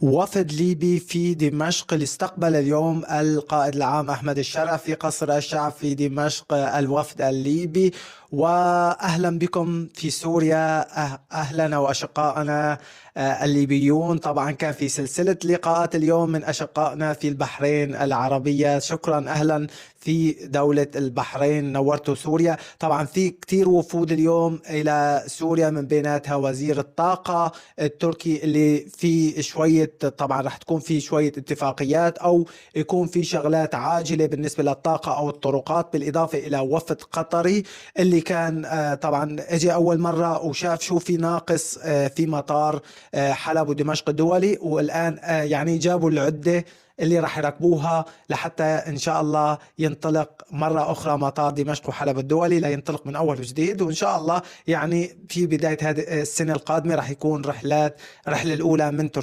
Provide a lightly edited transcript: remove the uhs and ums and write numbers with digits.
وفد ليبي في دمشق لاستقبل اليوم القائد العام أحمد الشرف في قصر الشعب في دمشق الوفد الليبي. وأهلا بكم في سوريا، أهلنا وأشقائنا الليبيون. طبعا كان في سلسلة لقاءات اليوم من أشقائنا في البحرين العربية. شكرا، أهلا في دولة البحرين، نورتوا سوريا. طبعا في كتير وفود اليوم إلى سوريا، من بيناتها وزير الطاقة التركي اللي في شوية، طبعا رح تكون في شوية اتفاقيات أو يكون في شغلات عاجلة بالنسبة للطاقة أو الطرقات، بالإضافة إلى وفد قطري اللي كان طبعا اجى أول مرة وشاف شو في ناقص في مطار حلب ودمشق الدولي، والآن يعني جابوا العدة اللي راح يركبوها لحتى إن شاء الله ينطلق مرة أخرى مطار دمشق وحلب الدولي، لا ينطلق من أول وجديد. وإن شاء الله يعني في بداية هذه السنة القادمة راح يكون رحلة الأولى من تركيا